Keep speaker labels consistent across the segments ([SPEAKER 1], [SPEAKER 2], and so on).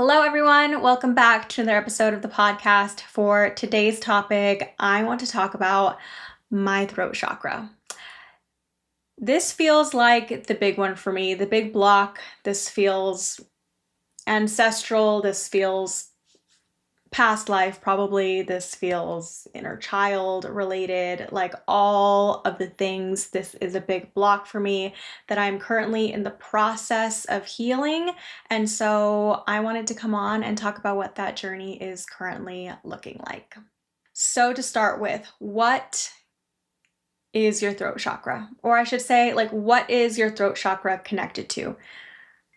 [SPEAKER 1] Hello, everyone. Welcome back to another episode of the podcast. For today's topic, I want to talk about my throat chakra. This feels like the big one for me, the big block. This feels ancestral. This feels past life, probably. This feels inner child related, like all of the things. This is a big block for me that I'm currently in the process of healing. And so I wanted to come on and talk about what that journey is currently looking like. So to start with, what is your throat chakra? Or I should say, what is your throat chakra connected to?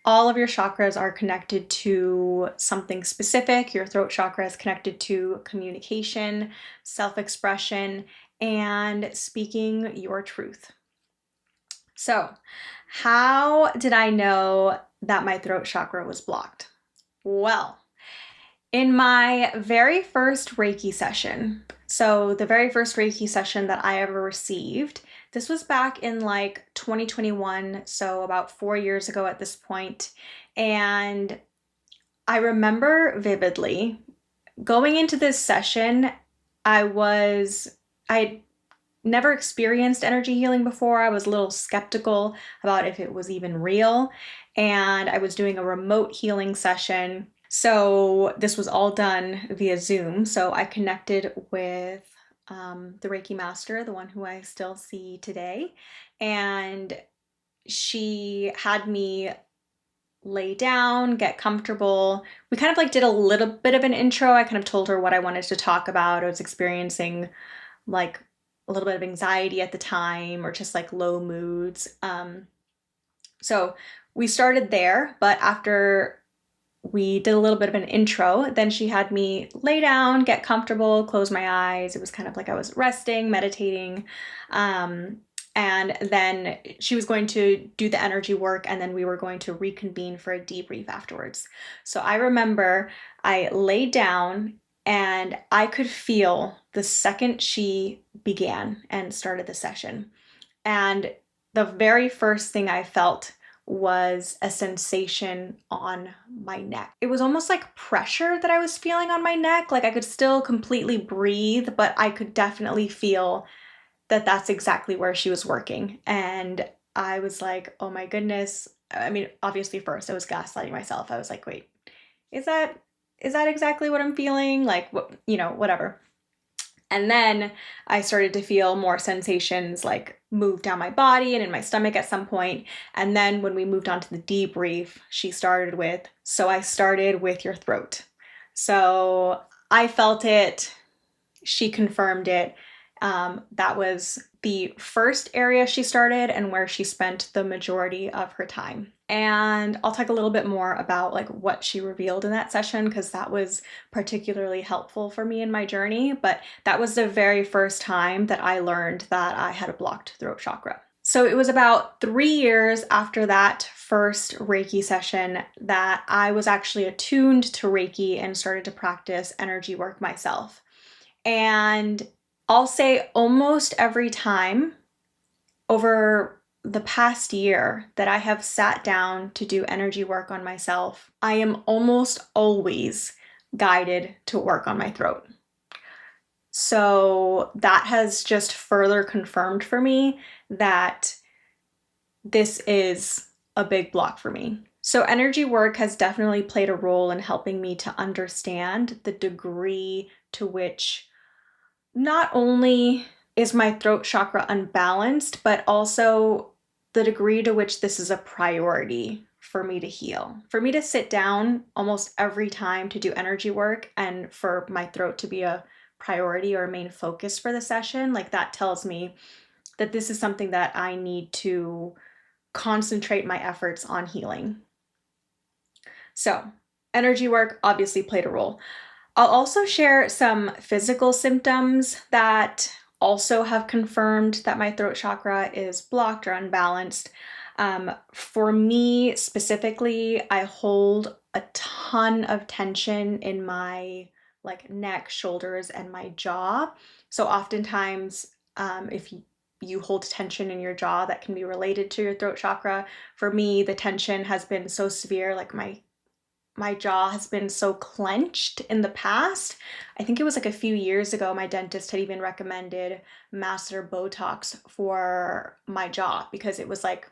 [SPEAKER 1] All of your chakras are connected to something specific. Your throat chakra is connected to communication, self-expression, and speaking your truth. So, how did I know that my throat chakra was blocked? Well, in my very first Reiki session, so the very first Reiki session that I ever received, this was back in 2021, so about 4 years ago at this point. And I remember vividly going into this session, I'd never experienced energy healing before. I was a little skeptical about if it was even real. And I was doing a remote healing session. So this was all done via Zoom. So I connected with the Reiki master, the one who I still see today. And she had me lay down, get comfortable. We kind of did a little bit of an intro. I kind of told her what I wanted to talk about. I was experiencing like a little bit of anxiety at the time or just low moods. So we started there, but after we did a little bit of an intro, then she had me lay down, get comfortable, close my eyes. It was kind of like I was resting, meditating. And then she was going to do the energy work, and then we were going to reconvene for a debrief afterwards. So I remember I laid down and I could feel the second she began and started the session. And the very first thing I felt was a sensation on my neck. It was almost like pressure that I was feeling on my neck. Like I could still completely breathe, but I could definitely feel that that's exactly where she was working. And I was like, oh my goodness. I mean, obviously first I was gaslighting myself. I was like, wait, is that exactly what I'm feeling? Whatever. And then I started to feel more sensations move down my body and in my stomach at some point. And then when we moved on to the debrief, she started with, so I started with your throat. So I felt it. She confirmed it. That was the first area she started and where she spent the majority of her time. And I'll talk a little bit more about what she revealed in that session because that was particularly helpful for me in my journey. But that was the very first time that I learned that I had a blocked throat chakra. So it was about 3 years after that first Reiki session that I was actually attuned to Reiki and started to practice energy work myself. And I'll say almost every time over the past year that I have sat down to do energy work on myself, I am almost always guided to work on my throat. So that has just further confirmed for me that this is a big block for me. So energy work has definitely played a role in helping me to understand the degree to which not only is my throat chakra unbalanced, but also the degree to which this is a priority for me to heal. For me to sit down almost every time to do energy work and for my throat to be a priority or a main focus for the session, that tells me that this is something that I need to concentrate my efforts on healing. So, energy work obviously played a role. I'll also share some physical symptoms that also have confirmed that my throat chakra is blocked or unbalanced. For me specifically, I hold a ton of tension in my neck, shoulders, and my jaw. So oftentimes, if you hold tension in your jaw, that can be related to your throat chakra. For me, the tension has been so severe, my my jaw has been so clenched in the past. I think it was like a few years ago, my dentist had even recommended masseter Botox for my jaw because it was like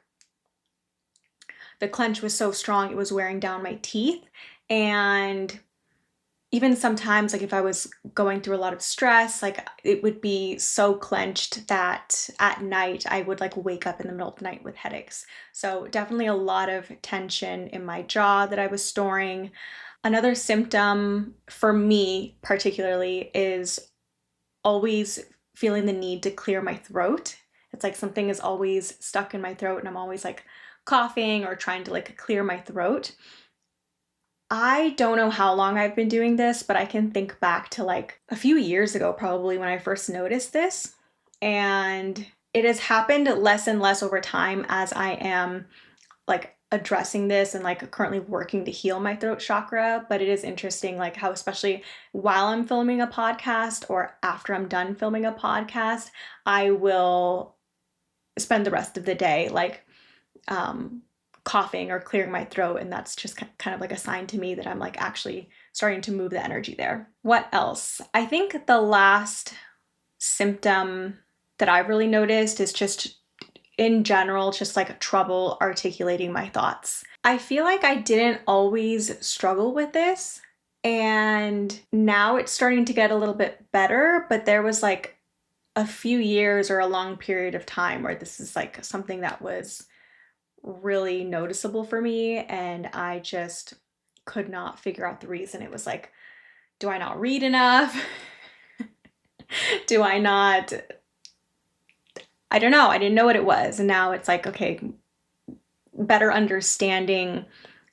[SPEAKER 1] the clench was so strong, it was wearing down my teeth. And even sometimes, like if I was going through a lot of stress, like it would be so clenched that at night I would like wake up in the middle of the night with headaches. So definitely a lot of tension in my jaw that I was storing. Another symptom for me particularly is always feeling the need to clear my throat. It's like something is always stuck in my throat and I'm always like coughing or trying to like clear my throat. I don't know how long I've been doing this, but I can think back to like a few years ago, probably when I first noticed this. And it has happened less and less over time as I am like addressing this and like currently working to heal my throat chakra. But it is interesting, like how, especially while I'm filming a podcast or after I'm done filming a podcast, I will spend the rest of the day like, coughing or clearing my throat, and that's just kind of like a sign to me that I'm like actually starting to move the energy there. What else? I think the last symptom that I've really noticed is just in general just like trouble articulating my thoughts. I feel like I didn't always struggle with this, and now it's starting to get a little bit better, but there was like a few years or a long period of time where this is like something that was really noticeable for me, and I just could not figure out the reason. It was like, do I not read enough? Do I not? I don't know. I didn't know what it was. And now it's like, okay, better understanding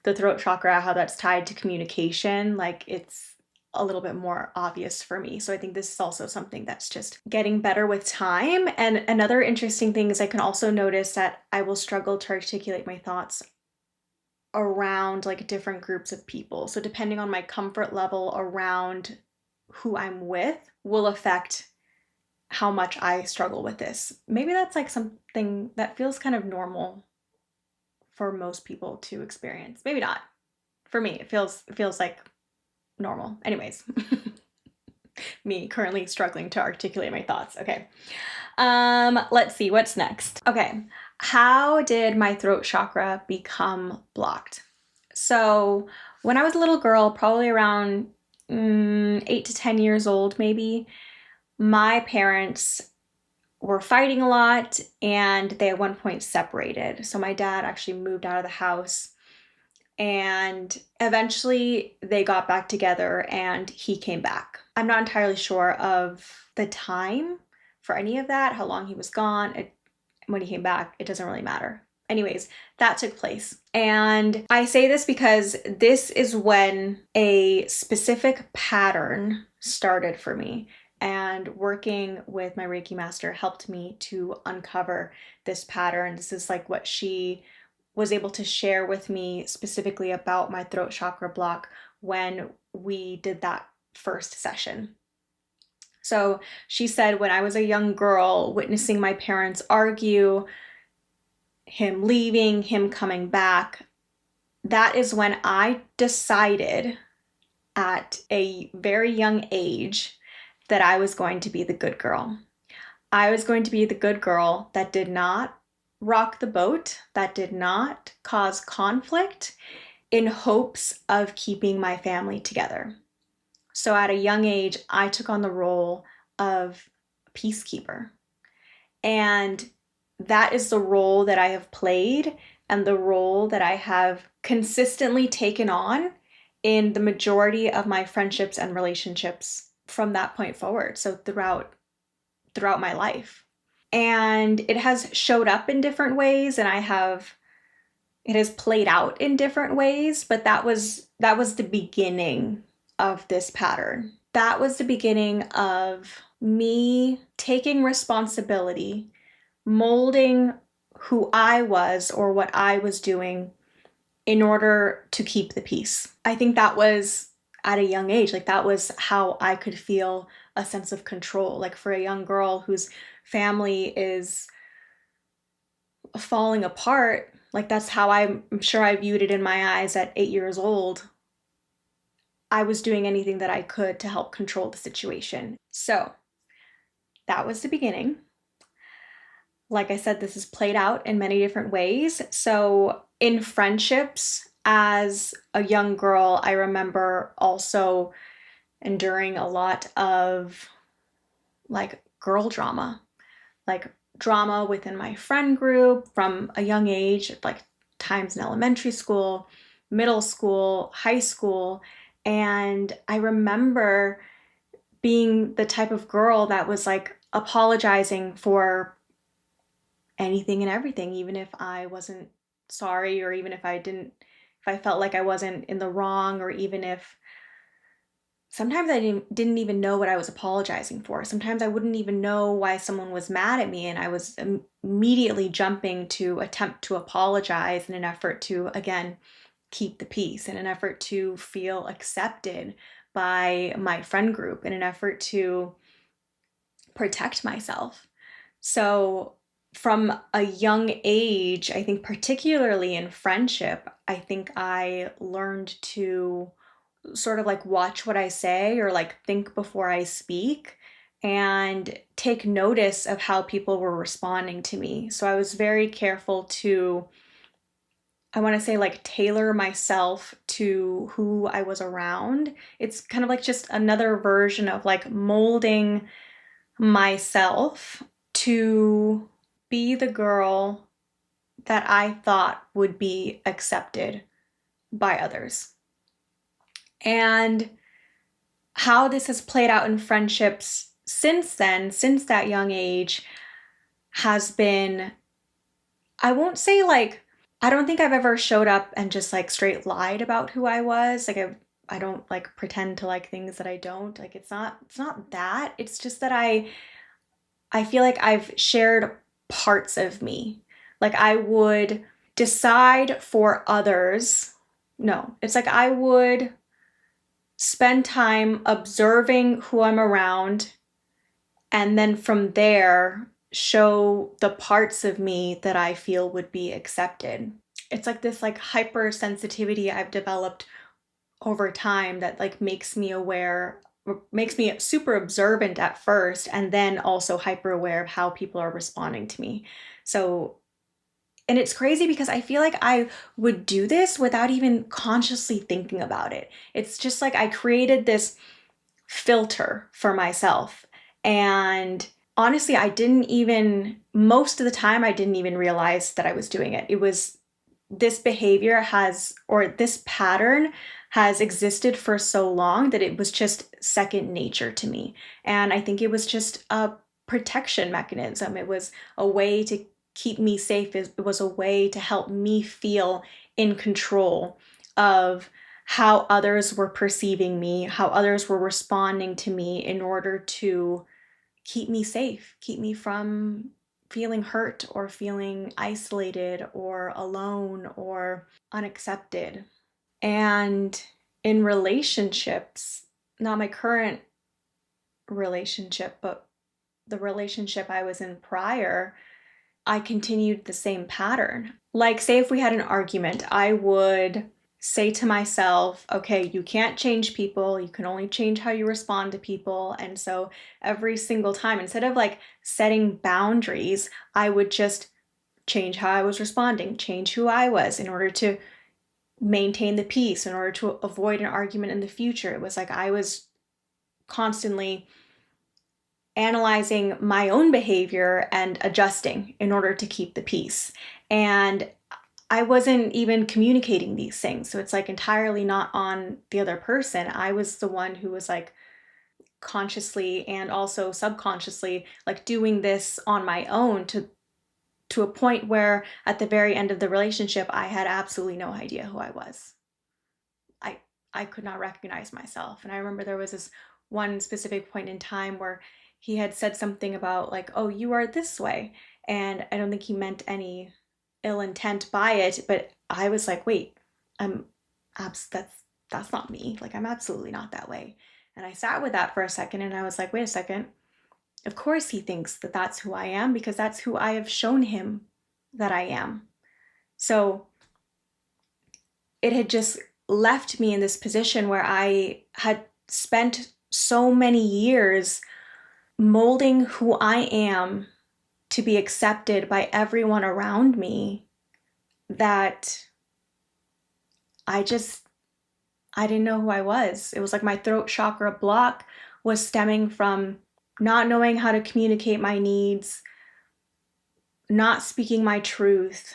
[SPEAKER 1] the throat chakra, how that's tied to communication, like it's a little bit more obvious for me. So I think this is also something that's just getting better with time. And another interesting thing is I can also notice that I will struggle to articulate my thoughts around like different groups of people. So depending on my comfort level around who I'm with will affect how much I struggle with this. Maybe that's like something that feels kind of normal for most people to experience. Maybe not. For me, it feels like normal. Anyways, me currently struggling to articulate my thoughts. Okay. Let's see what's next. Okay. How did my throat chakra become blocked? So, when I was a little girl, probably around 8 to 10 years old, maybe, my parents were fighting a lot and they at one point separated. So, my dad actually moved out of the house and eventually they got back together and he came back. I'm not entirely sure of the time for any of that, how long he was gone. When he came back, it doesn't really matter. Anyways, that took place. And I say this because this is when a specific pattern started for me. And working with my Reiki master helped me to uncover this pattern. This is like what she was able to share with me specifically about my throat chakra block when we did that first session. So she said, when I was a young girl, witnessing my parents argue, him leaving, him coming back, that is when I decided at a very young age that I was going to be the good girl. I was going to be the good girl that did not rock the boat, that did not cause conflict, in hopes of keeping my family together. So at a young age, I took on the role of peacekeeper. And that is the role that I have played and the role that I have consistently taken on in the majority of my friendships and relationships from that point forward. So throughout my life. And it has showed up in different ways, and it has played out in different ways, but that was the beginning of this pattern. That was the beginning of me taking responsibility, molding who I was or what I was doing in order to keep the peace. I think that was at a young age, like that was how I could feel a sense of control. Like for a young girl whose family is falling apart, like that's how I'm sure I viewed it in my eyes at 8 years old. I was doing anything that I could to help control the situation. So that was the beginning. Like I said, this is played out in many different ways. So in friendships, as a young girl, I remember also enduring a lot of like girl drama, like drama within my friend group from a young age, like times in elementary school, middle school, high school. And I remember being the type of girl that was like apologizing for anything and everything, even if I wasn't sorry, or even if if I felt like I wasn't in the wrong, or even if sometimes I didn't even know what I was apologizing for. Sometimes I wouldn't even know why someone was mad at me, and I was immediately jumping to attempt to apologize in an effort to, again, keep the peace, in an effort to feel accepted by my friend group, in an effort to protect myself. So, from a young age, I think, particularly in friendship, I think I learned to sort of like watch what I say, or like think before I speak, and take notice of how people were responding to me. So I was very careful to, I want to say, like tailor myself to who I was around. It's kind of like just another version of like molding myself to be the girl that I thought would be accepted by others. And how this has played out in friendships since then, since that young age, has been, I won't say like, I don't think I've ever showed up and just like straight lied about who I was. Like I don't like pretend to like things that I don't. Like it's not that. It's just that I feel like I've shared parts of me. Like I would decide for others. No, it's like I would spend time observing who I'm around, and then from there show the parts of me that I feel would be accepted. It's like this like hypersensitivity I've developed over time that like makes me aware, makes me super observant at first, and then also hyper aware of how people are responding to me. So, and it's crazy because I feel like I would do this without even consciously thinking about it. It's just like I created this filter for myself. And honestly, I didn't even, most of the time, I didn't even realize that I was doing it. It was, this behavior has, or this pattern has existed for so long that it was just second nature to me. And I think it was just a protection mechanism. It was a way to keep me safe. It was a way to help me feel in control of how others were perceiving me, how others were responding to me, in order to keep me safe, keep me from feeling hurt or feeling isolated or alone or unaccepted. And in relationships, not my current relationship, but the relationship I was in prior, I continued the same pattern. Like, say if we had an argument, I would say to myself, okay, you can't change people. You can only change how you respond to people. And so every single time, instead of like setting boundaries, I would just change how I was responding, change who I was in order to maintain the peace, in order to avoid an argument in the future. It was like I was constantly analyzing my own behavior and adjusting in order to keep the peace. And I wasn't even communicating these things. So it's like entirely not on the other person. I was the one who was like consciously and also subconsciously like doing this on my own, to a point where at the very end of the relationship I had absolutely no idea who I was. I I could not recognize myself. And I remember there was this one specific point in time where he had said something about like, "Oh, you are this way." And I don't think he meant any ill intent by it, but I was like, "Wait, I'm that's not me. Like I'm absolutely not that way." And I sat with that for a second, and I was like, "Wait a second. Of course he thinks that that's who I am, because that's who I have shown him that I am." So it had just left me in this position where I had spent so many years molding who I am to be accepted by everyone around me, that I didn't know who I was. It was like my throat chakra block was stemming from not knowing how to communicate my needs, not speaking my truth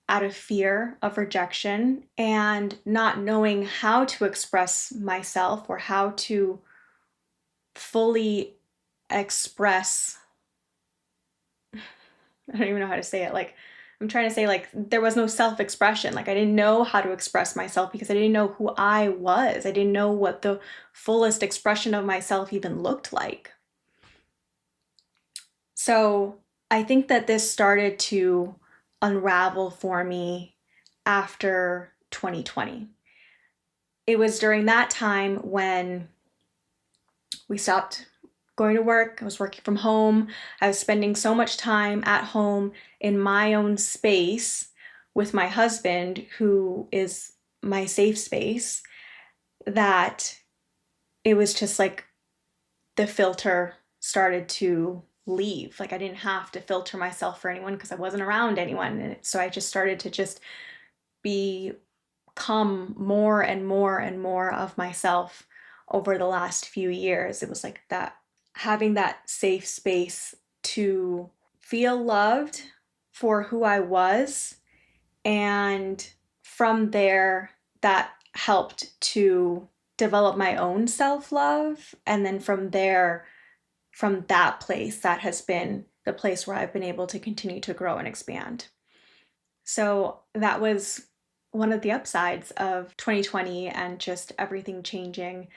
[SPEAKER 1] out of fear of rejection, and not knowing how to express myself or how to fully express. I don't even know how to say it. Like, I'm trying to say, like, there was no self-expression. Like, I didn't know how to express myself because I didn't know who I was. I didn't know what the fullest expression of myself even looked like. So I think that this started to unravel for me after 2020. It was during that time when we stopped going to work. I was working from home. I was spending so much time at home in my own space with my husband, who is my safe space, that it was just like the filter started to leave. Like, I didn't have to filter myself for anyone because I wasn't around anyone. And so I just started to just become more and more and more of myself over the last few years. It was like that, having that safe space to feel loved for who I was. And from there, that helped to develop my own self love. And then from there, from that place, that has been the place where I've been able to continue to grow and expand. So that was one of the upsides of 2020 and just everything changing.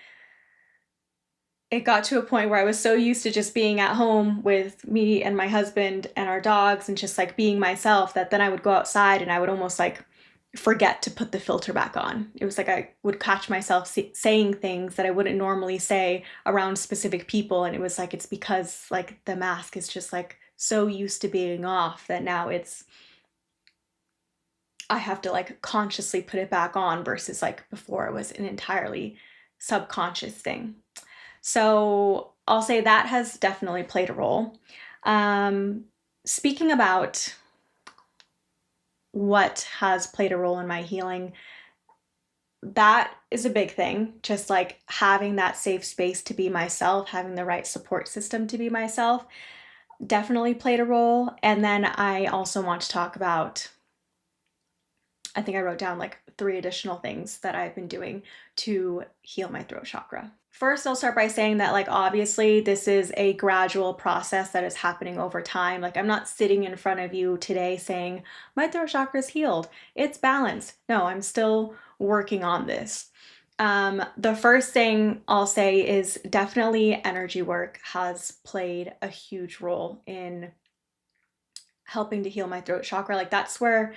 [SPEAKER 1] It got to a point where I was so used to just being at home with me and my husband and our dogs and just like being myself, that then I would go outside and I would almost like forget to put the filter back on. It was like I would catch myself saying things that I wouldn't normally say around specific people. And it was like, it's because like the mask is just like so used to being off that now I have to like consciously put it back on, versus like before it was an entirely subconscious thing. So I'll say that has definitely played a role. Um, Speaking about what has played a role in my healing, that is a big thing. Just like having that safe space to be myself, having the right support system to be myself, definitely played a role. And then I also want to talk about, I think I wrote down like 3 additional things that I've been doing to heal my throat chakra. First, I'll start by saying that, like, obviously, this is a gradual process that is happening over time. Like, I'm not sitting in front of you today saying, my throat chakra is healed, it's balanced. No, I'm still working on this. The first thing I'll say is definitely energy work has played a huge role in helping to heal my throat chakra. Like, that's where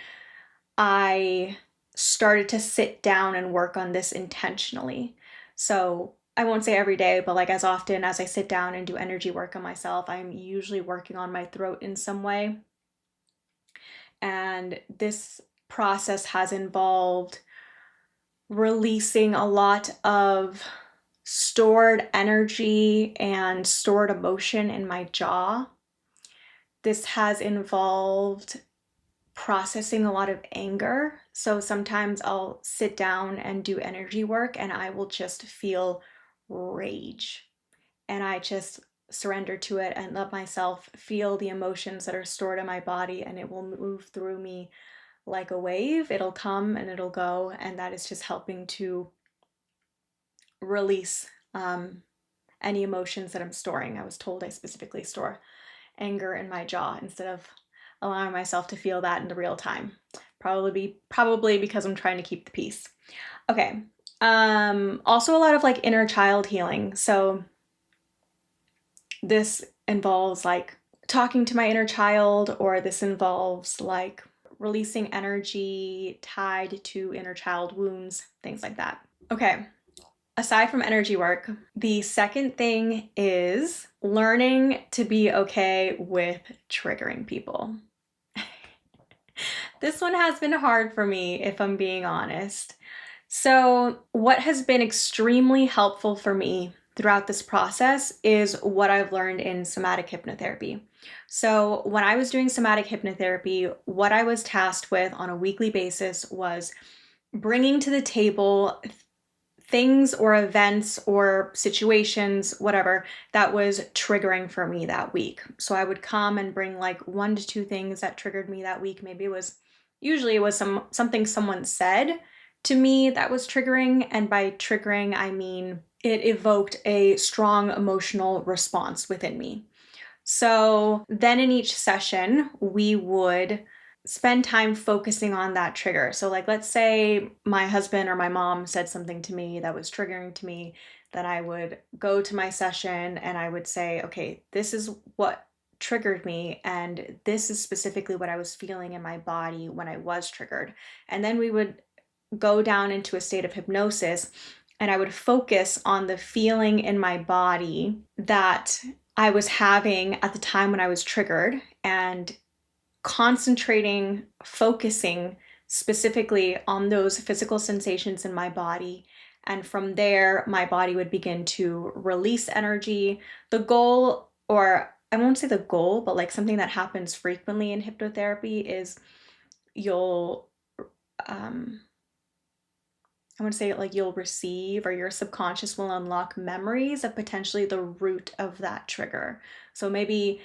[SPEAKER 1] I started to sit down and work on this intentionally. So I won't say every day, but like as often as I sit down and do energy work on myself, I'm usually working on my throat in some way. And this process has involved releasing a lot of stored energy and stored emotion in my jaw. This has involved processing a lot of anger. So sometimes I'll sit down and do energy work and I will just feel rage. And I just surrender to it and let myself feel the emotions that are stored in my body, and it will move through me like a wave. It'll come and it'll go. And that is just helping to release any emotions that I'm storing. I was told I specifically store anger in my jaw instead of allowing myself to feel that in the real time. Probably because I'm trying to keep the peace. Okay. Also a lot of like inner child healing. So this involves like talking to my inner child, or this involves like releasing energy tied to inner child wounds, things like that. Okay. Aside from energy work, the second thing is learning to be okay with triggering people. This one has been hard for me, if I'm being honest. So, what has been extremely helpful for me throughout this process is what I've learned in somatic hypnotherapy. So, when I was doing somatic hypnotherapy, what I was tasked with on a weekly basis was bringing to the table things or events or situations, whatever, that was triggering for me that week. So I would come and bring like 1 to 2 things that triggered me that week. Maybe it was something someone said to me that was triggering, and by triggering I mean it evoked a strong emotional response within me. So then in each session, we would spend time focusing on that trigger. So, like, let's say my husband or my mom said something to me that was triggering to me, then I would go to my session and I would say, okay, this is what triggered me, and this is specifically what I was feeling in my body when I was triggered. And then we would go down into a state of hypnosis and I would focus on the feeling in my body that I was having at the time when I was triggered, and concentrating, focusing specifically on those physical sensations in my body. And from there, my body would begin to release energy. The goal, or I won't say the goal, but like something that happens frequently in hypnotherapy is you'll, I want to say like you'll receive, or your subconscious will unlock memories of potentially the root of that trigger. So maybe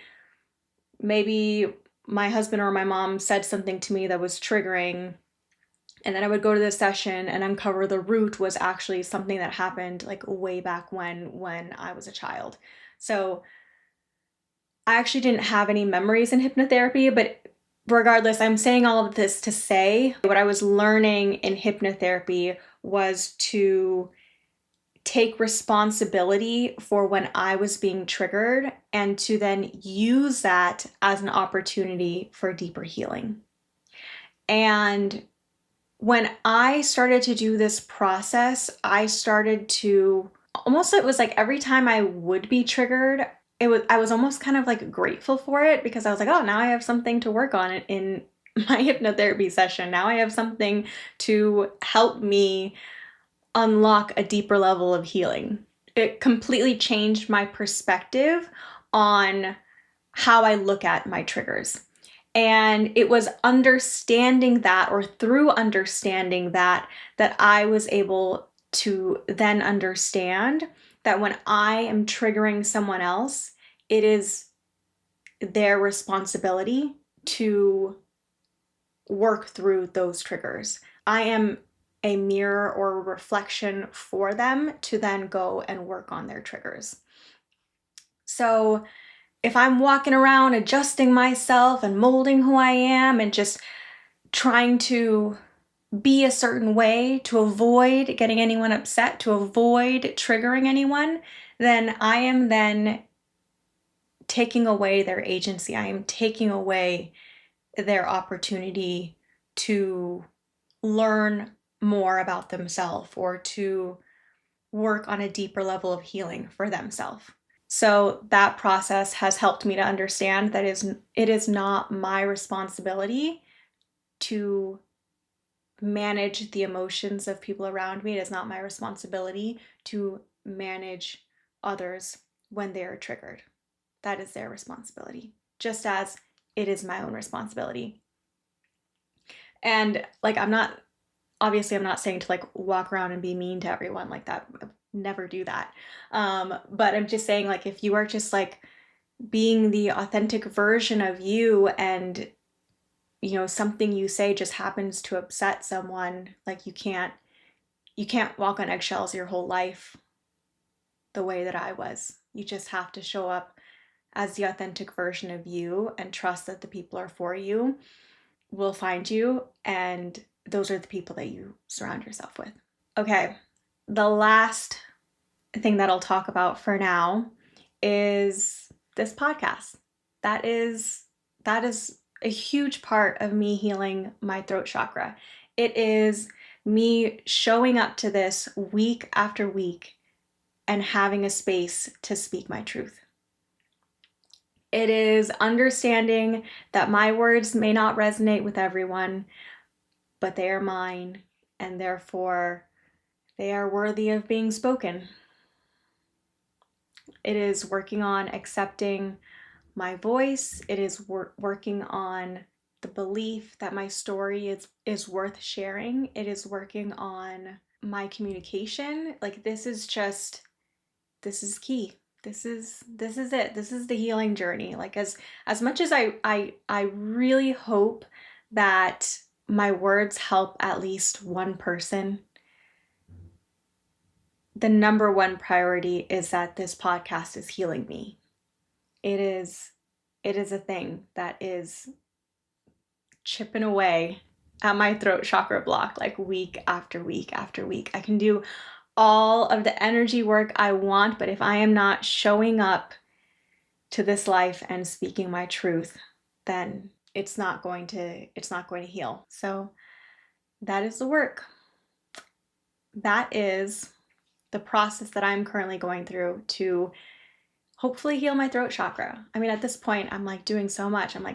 [SPEAKER 1] my husband or my mom said something to me that was triggering, and then I would go to the session and uncover the root was actually something that happened like way back when I was a child. So I actually didn't have any memories in hypnotherapy, but regardless, I'm saying all of this to say what I was learning in hypnotherapy was to take responsibility for when I was being triggered and to then use that as an opportunity for deeper healing. And when I started to do this process, I started to almost, it was like every time I would be triggered, I was almost kind of like grateful for it, because I was like, oh, now I have something to work on in my hypnotherapy session. Now I have something to help me unlock a deeper level of healing. It completely changed my perspective on how I look at my triggers. And it was understanding that, or through understanding that, that I was able to then understand that when I am triggering someone else, it is their responsibility to work through those triggers. I am a mirror or a reflection for them to then go and work on their triggers. So if I'm walking around adjusting myself and molding who I am and just trying to be a certain way to avoid getting anyone upset, to avoid triggering anyone, then I am then taking away their agency. I am taking away their opportunity to learn more about themselves or to work on a deeper level of healing for themselves. So that process has helped me to understand that it is not my responsibility to manage the emotions of people around me. It is not my responsibility to manage others when they are triggered. That is their responsibility, just as it is my own responsibility. And like, I'm not saying to like walk around and be mean to everyone like that. Never do that. But I'm just saying, like, if you are just like being the authentic version of you, and something you say just happens to upset someone, like you can't walk on eggshells your whole life the way that I was. You just have to show up as the authentic version of you and trust that the people are for you will find you, and those are the people that you surround yourself with. Okay, the last thing that I'll talk about for now is this podcast. That is a huge part of me healing my throat chakra. It is me showing up to this week after week and having a space to speak my truth. It is understanding that my words may not resonate with everyone, but they are mine, and therefore They are worthy of being spoken. It is working on accepting my voice. It is working on the belief that my story is worth sharing. It is working on my communication. Like this is key. This is it. This is the healing journey. Like as much as I really hope that my words help at least one person, the number one priority is that this podcast is healing me. It is a thing that is chipping away at my throat chakra block like week after week after week. I can do all of the energy work I want, but if I am not showing up to this life and speaking my truth, then it's not going to heal. So that is the work. That is the process that I'm currently going through to hopefully heal my throat chakra. I mean, at this point, I'm like doing so much. At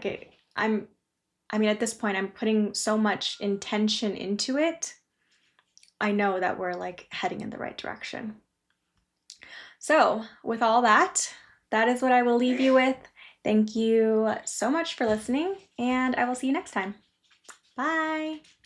[SPEAKER 1] this point, I'm putting so much intention into it. I know that we're like heading in the right direction. So, with all that, that is what I will leave you with. Thank you so much for listening, and I will see you next time. Bye.